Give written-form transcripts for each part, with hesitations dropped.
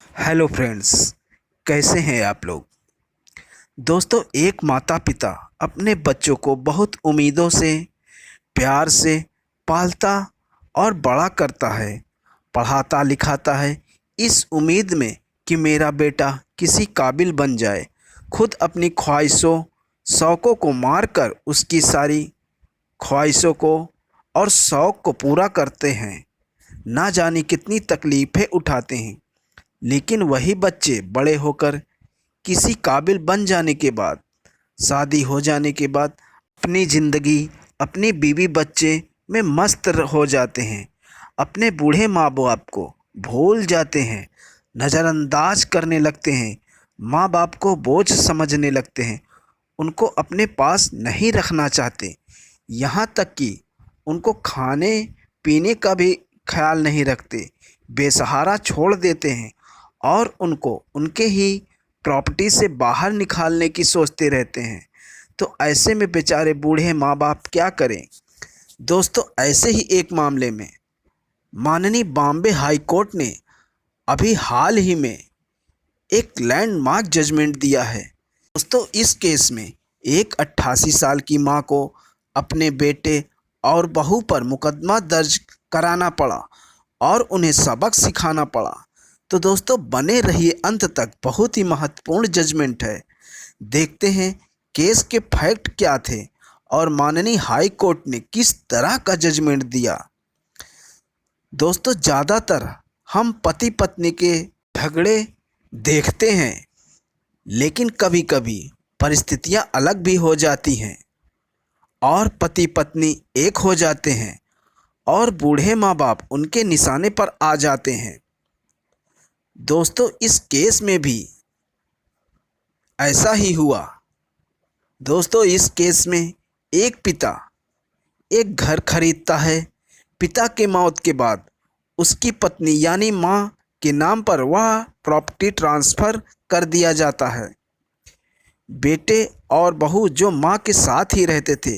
Hello friends, कैसे हैं आप लोग। दोस्तों, एक माता पिता अपने बच्चों को बहुत उम्मीदों से, प्यार से पालता और बड़ा करता है, पढ़ाता लिखाता है, इस उम्मीद में कि मेरा बेटा किसी काबिल बन जाए। खुद अपनी ख्वाहिशों, शौक़ों को मारकर उसकी सारी ख्वाहिशों को और शौक़ को पूरा करते हैं। ना जाने कितनी तकलीफ़ें उठाते हैं, लेकिन वही बच्चे बड़े होकर किसी काबिल बन जाने के बाद, शादी हो जाने के बाद अपनी ज़िंदगी, अपनी बीवी बच्चे में मस्त हो जाते हैं। अपने बूढ़े माँ बाप को भूल जाते हैं, नज़रअंदाज करने लगते हैं, माँ बाप को बोझ समझने लगते हैं, उनको अपने पास नहीं रखना चाहते। यहाँ तक कि उनको खाने पीने का भी ख्याल नहीं रखते, बेसहारा छोड़ देते हैं और उनको उनके ही प्रॉपर्टी से बाहर निकालने की सोचते रहते हैं। तो ऐसे में बेचारे बूढ़े माँ बाप क्या करें। दोस्तों, ऐसे ही एक मामले में माननीय बॉम्बे हाई कोर्ट ने अभी हाल ही में एक लैंडमार्क जजमेंट दिया है। दोस्तों, इस केस में एक 88 साल की माँ को अपने बेटे और बहू पर मुकदमा दर्ज कराना पड़ा और उन्हें सबक सिखाना पड़ा। तो दोस्तों, बने रहिए अंत तक, बहुत ही महत्वपूर्ण जजमेंट है। देखते हैं केस के फैक्ट क्या थे और माननीय हाई कोर्ट ने किस तरह का जजमेंट दिया। दोस्तों, ज़्यादातर हम पति पत्नी के झगड़े देखते हैं, लेकिन कभी कभी परिस्थितियां अलग भी हो जाती हैं और पति पत्नी एक हो जाते हैं और बूढ़े माँ बाप उनके निशाने पर आ जाते हैं। दोस्तों, इस केस में भी ऐसा ही हुआ। दोस्तों, इस केस में एक पिता एक घर खरीदता है। पिता के मौत के बाद उसकी पत्नी यानी माँ के नाम पर वह प्रॉपर्टी ट्रांसफ़र कर दिया जाता है। बेटे और बहू जो माँ के साथ ही रहते थे,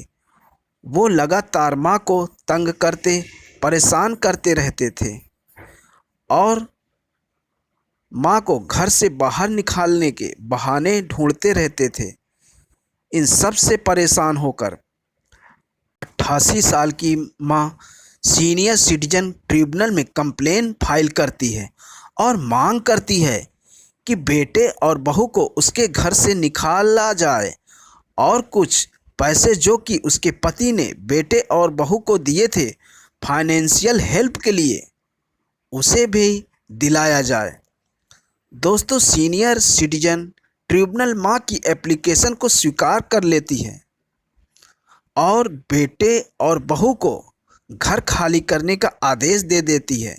वो लगातार माँ को तंग करते, परेशान करते रहते थे और माँ को घर से बाहर निकालने के बहाने ढूंढते रहते थे। इन सब से परेशान होकर 88 साल की माँ सीनियर सिटीजन ट्रिब्यूनल में कंप्लेन फाइल करती है और मांग करती है कि बेटे और बहू को उसके घर से निकाला जाए और कुछ पैसे जो कि उसके पति ने बेटे और बहू को दिए थे फाइनेंशियल हेल्प के लिए, उसे भी दिलाया जाए। दोस्तों, सीनियर सिटीजन ट्रिब्यूनल माँ की एप्लीकेशन को स्वीकार कर लेती है और बेटे और बहू को घर खाली करने का आदेश दे देती है।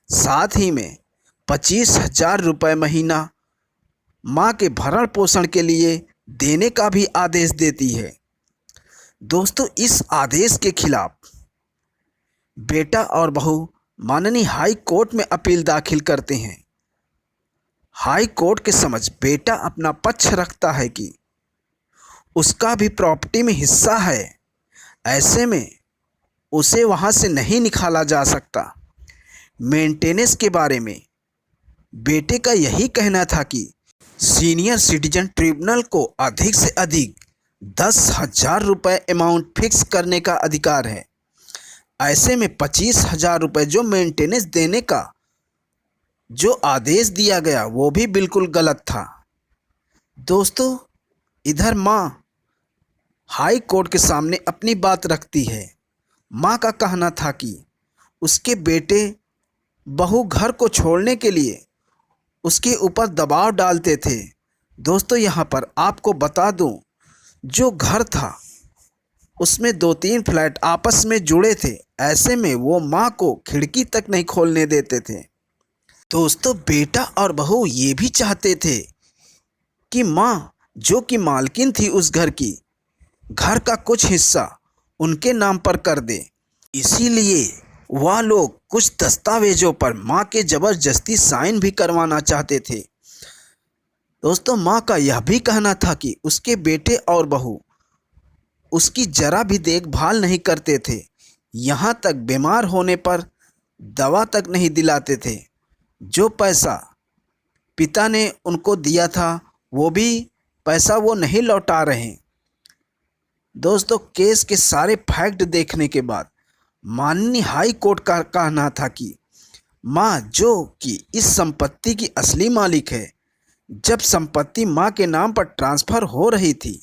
साथ ही में 25,000 रुपये महीना माँ के भरण पोषण के लिए देने का भी आदेश देती है। दोस्तों, इस आदेश के खिलाफ बेटा और बहू माननीय हाई कोर्ट में अपील दाखिल करते हैं। हाई कोर्ट के समझ बेटा अपना पक्ष रखता है कि उसका भी प्रॉपर्टी में हिस्सा है, ऐसे में उसे वहाँ से नहीं निकाला जा सकता। मेंटेनेंस के बारे में बेटे का यही कहना था कि सीनियर सिटीजन ट्रिब्यूनल को अधिक से अधिक 10,000 रुपये अमाउंट फिक्स करने का अधिकार है। ऐसे में 25,000 रुपये जो मेंटेनेंस देने का जो आदेश दिया गया वो भी बिल्कुल गलत था। दोस्तों, इधर माँ हाई कोर्ट के सामने अपनी बात रखती है। माँ का कहना था कि उसके बेटे बहू घर को छोड़ने के लिए उसके ऊपर दबाव डालते थे। दोस्तों, यहाँ पर आपको बता दूँ, जो घर था उसमें 2-3 फ्लैट आपस में जुड़े थे, ऐसे में वो माँ को खिड़की तक नहीं खोलने देते थे। दोस्तों, बेटा और बहू ये भी चाहते थे कि माँ जो कि मालकिन थी उस घर की, घर का कुछ हिस्सा उनके नाम पर कर दे। इसीलिए वह लोग कुछ दस्तावेजों पर माँ के ज़बरदस्ती साइन भी करवाना चाहते थे। दोस्तों, माँ का यह भी कहना था कि उसके बेटे और बहू उसकी जरा भी देखभाल नहीं करते थे, यहाँ तक बीमार होने पर दवा तक नहीं दिलाते थे। जो पैसा पिता ने उनको दिया था वो भी पैसा वो नहीं लौटा रहे। दोस्तों, केस के सारे फैक्ट देखने के बाद माननीय हाई कोर्ट का कहना था कि माँ जो कि इस संपत्ति की असली मालिक है, जब संपत्ति माँ के नाम पर ट्रांसफर हो रही थी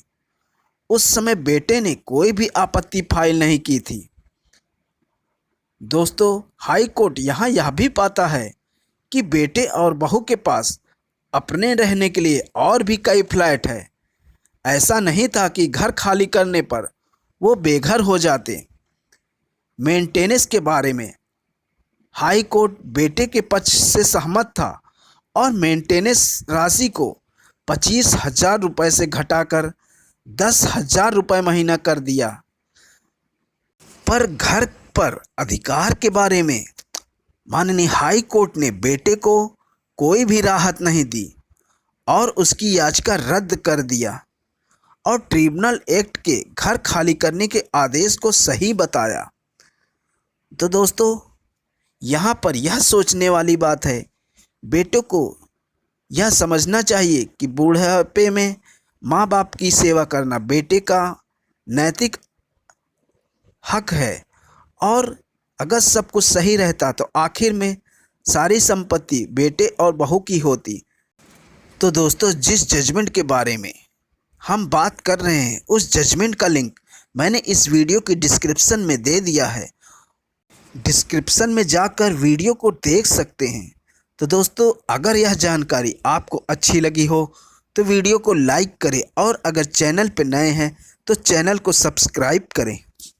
उस समय बेटे ने कोई भी आपत्ति फाइल नहीं की थी। दोस्तों, हाई कोर्ट यहाँ यह भी पाता है कि बेटे और बहू के पास अपने रहने के लिए और भी कई फ्लैट है। ऐसा नहीं था कि घर खाली करने पर वो बेघर हो जाते। मेंटेनेंस के बारे में हाई कोर्ट बेटे के पक्ष से सहमत था और मेंटेनेंस राशि को 25,000 रुपये से घटाकर 10,000 रुपये महीना कर दिया। पर घर पर अधिकार के बारे में माननीय हाई कोर्ट ने बेटे को कोई भी राहत नहीं दी और उसकी याचिका रद्द कर दिया और ट्रिब्यूनल एक्ट के घर खाली करने के आदेश को सही बताया। तो दोस्तों, यहाँ पर यह सोचने वाली बात है, बेटों को यह समझना चाहिए कि बूढ़ापे में माँ बाप की सेवा करना बेटे का नैतिक हक है और अगर सब कुछ सही रहता तो आखिर में सारी संपत्ति बेटे और बहू की होती। तो दोस्तों, जिस जजमेंट के बारे में हम बात कर रहे हैं उस जजमेंट का लिंक मैंने इस वीडियो की डिस्क्रिप्शन में दे दिया है। डिस्क्रिप्शन में जाकर वीडियो को देख सकते हैं। तो दोस्तों, अगर यह जानकारी आपको अच्छी लगी हो तो वीडियो को लाइक करें और अगर चैनल पर नए हैं तो चैनल को सब्सक्राइब करें।